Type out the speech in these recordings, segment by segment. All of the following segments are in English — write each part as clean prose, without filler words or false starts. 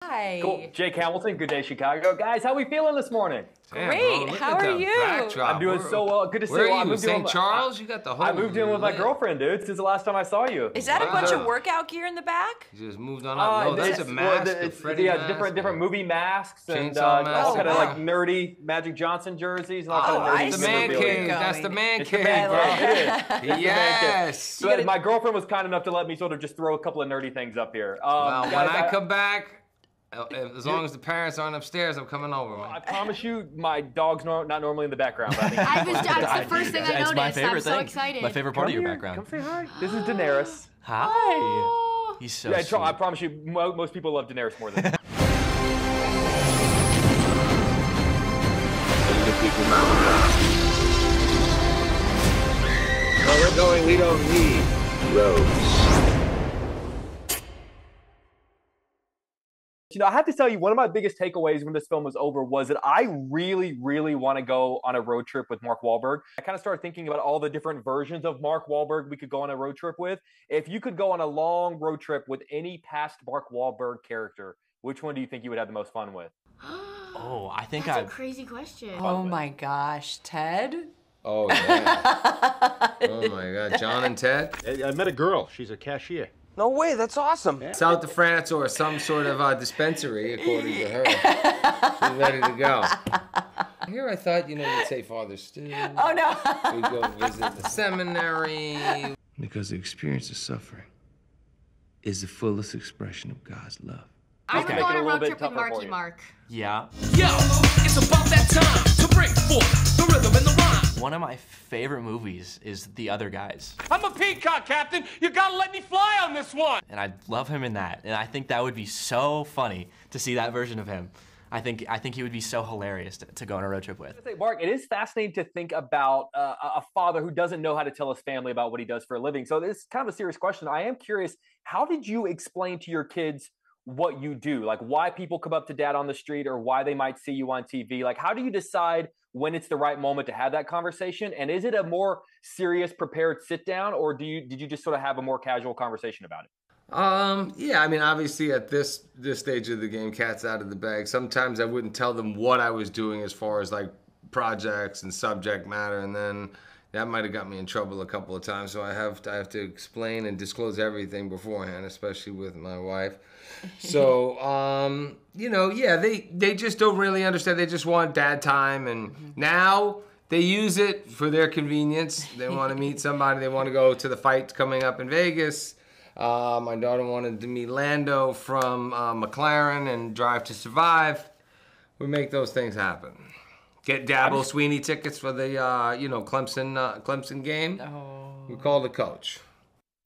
Hi. Cool. Jake Hamilton, Good Day Chicago. Guys, how we feeling this morning? Great. How are you? I'm doing so well. Good to see you. Where are you? St. Charles? You got the whole. I moved in with my girlfriend, dude, since the last time I saw you. Is that a bunch of workout gear in the back? You just moved on up. No, that's a mask. Different movie masks and Chainsaw all kind of mask. like nerdy Magic Johnson jerseys and all kind of nerdy. That's the man cave. That's the man cave, bro. Yes. So my girlfriend was kind enough to let me sort of just throw a couple of nerdy things up here. Well, when I come back, as long as the parents aren't upstairs, I'm coming over, man. I promise you, my dog's not normally in the background. But That's the first thing I noticed. My favorite I'm so thing. excited. My favorite part of your background. Come say hi. This is Daenerys. Hi. Oh. He's so Yeah, sweet. I promise you, most people love Daenerys more than me. Where we're going, we don't need roads. You know, I have to tell you, one of my biggest takeaways when this film was over was that I really, really want to go on a road trip with Mark Wahlberg. I kind of started thinking about all the different versions of Mark Wahlberg we could go on a road trip with. If you could go on a long road trip with any past Mark Wahlberg character, which one do you think you would have the most fun with? Oh, I think That's a crazy question. Oh my gosh, Ted? Oh, yeah. Oh, my God. John and Ted? I met a girl. She's a cashier. No way, that's awesome. South of France or some sort of dispensary, according to her. She's ready to go. Here I thought, you'd say Father Stu. Oh no. We'd go visit the seminary. Because the experience of suffering is the fullest expression of God's love. I would make go it on a a little road bit trip with tougher for Marky you. Mark. Yeah. Yo, it's about that time to bring forth the rhythm and the rhyme. One of my favorite movies is The Other Guys. I'm a peacock, Captain. You gotta let me fly on this one. And I love him in that. And I think that would be so funny to see that version of him. I think he would be so hilarious to go on a road trip with. Say, Mark, it is fascinating to think about a father who doesn't know how to tell his family about what he does for a living. So this is kind of a serious question. I am curious, how did you explain to your kids what you do? Like why people come up to dad on the street or why they might see you on TV? Like how do you decide when it's the right moment to have that conversation? And is it a more serious, prepared sit down, or did you just sort of have a more casual conversation about it? Yeah, I mean, obviously at this stage of the game, cat's out of the bag. Sometimes I wouldn't tell them what I was doing as far as like projects and subject matter, and then that might have got me in trouble a couple of times. So I have to explain and disclose everything beforehand, especially with my wife. So, yeah, they just don't really understand. They just want dad time, and now they use it for their convenience. They want to meet somebody. They want to go to the fight coming up in Vegas. My daughter wanted to meet Lando from McLaren and Drive to Survive. We make those things happen. Get Dabo Sweeney tickets for the Clemson game. Oh. We call the coach.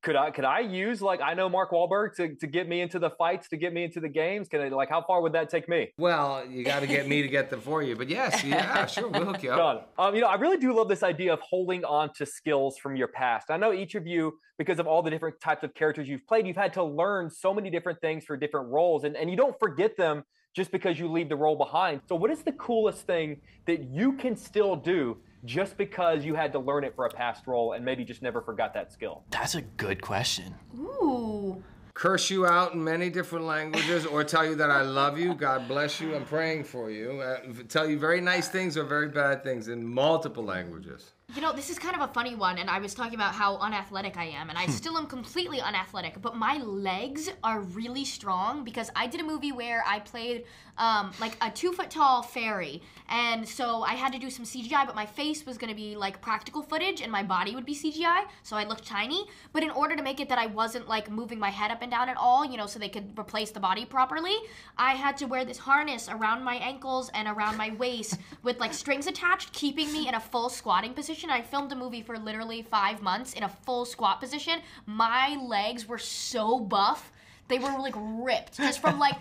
Could I use, like, I know Mark Wahlberg to get me into the fights, to get me into the games? How far would that take me? Well, you got to get me to get them for you. But yes, yeah, sure, we'll hook you up. Done. I really do love this idea of holding on to skills from your past. I know each of you, because of all the different types of characters you've played, you've had to learn so many different things for different roles, and you don't forget them just because you leave the role behind. So what is the coolest thing that you can still do just because you had to learn it for a past role and maybe just never forgot that skill? That's a good question. Ooh. Curse you out in many different languages, or tell you that I love you, God bless you, I'm praying for you. Tell you very nice things or very bad things in multiple languages. This is kind of a funny one, and I was talking about how unathletic I am, and I still am completely unathletic, but my legs are really strong because I did a movie where I played like a 2-foot-tall fairy, and so I had to do some CGI, but my face was gonna be like practical footage, and my body would be CGI, so I looked tiny, but in order to make it that I wasn't like moving my head up and down at all, so they could replace the body properly, I had to wear this harness around my ankles and around my waist with like strings attached, keeping me in a full squatting position. I filmed a movie for literally 5 months in a full squat position. My legs were so buff. They were like ripped just from like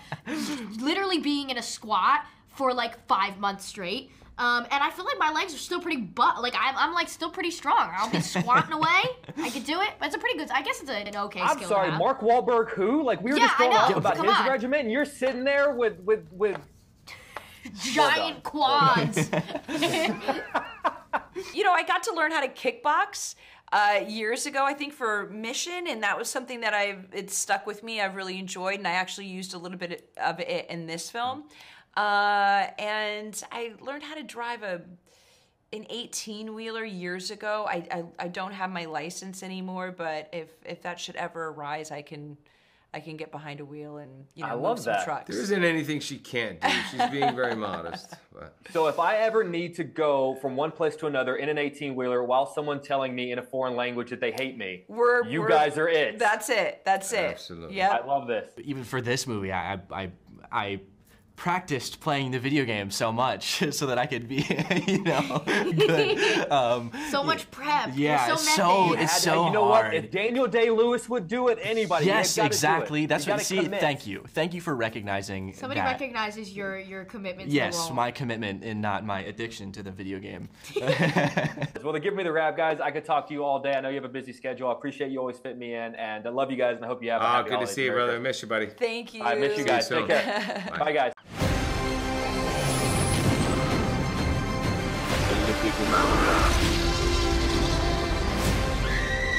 literally being in a squat for like 5 months straight. And I feel like my legs are still pretty I'm like still pretty strong. I'll be squatting away. I could do it. But it's a pretty good, I guess it's an okay skill. I'm sorry, to have. Mark Wahlberg who? Like we were just going off about his regiment and you're sitting there with giant quads. I got to learn how to kickbox years ago, I think, for Mission, and that was something that it stuck with me. I've really enjoyed, and I actually used a little bit of it in this film. And I learned how to drive an 18-wheeler years ago. I don't have my license anymore, but if that should ever arise, I can get behind a wheel and move some trucks. There isn't anything she can't do. She's being very modest. But. So if I ever need to go from one place to another in an 18-wheeler while someone telling me in a foreign language that they hate me, you guys are it. That's it. Absolutely. Yep. I love this. Even for this movie, I practiced playing the video game so much so that I could be, good. So much prep. Yeah, You're so it's so you know hard. what? If Daniel Day-Lewis would do it, anybody. Yes, exactly. That's you what. See, commit. thank you for recognizing. Somebody that. recognizes your commitment to Yes, the role. my commitment and not my addiction to the video game. Well, they give me the rap, guys. I could talk to you all day. I know you have a busy schedule. I appreciate you always fit me in, and I love you guys, and I hope you have a happy Good to holidays. see you, brother. I miss you, buddy. Thank you. I miss you guys. See you Take soon. care. Bye, guys.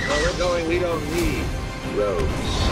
Where we're going, we don't need roads.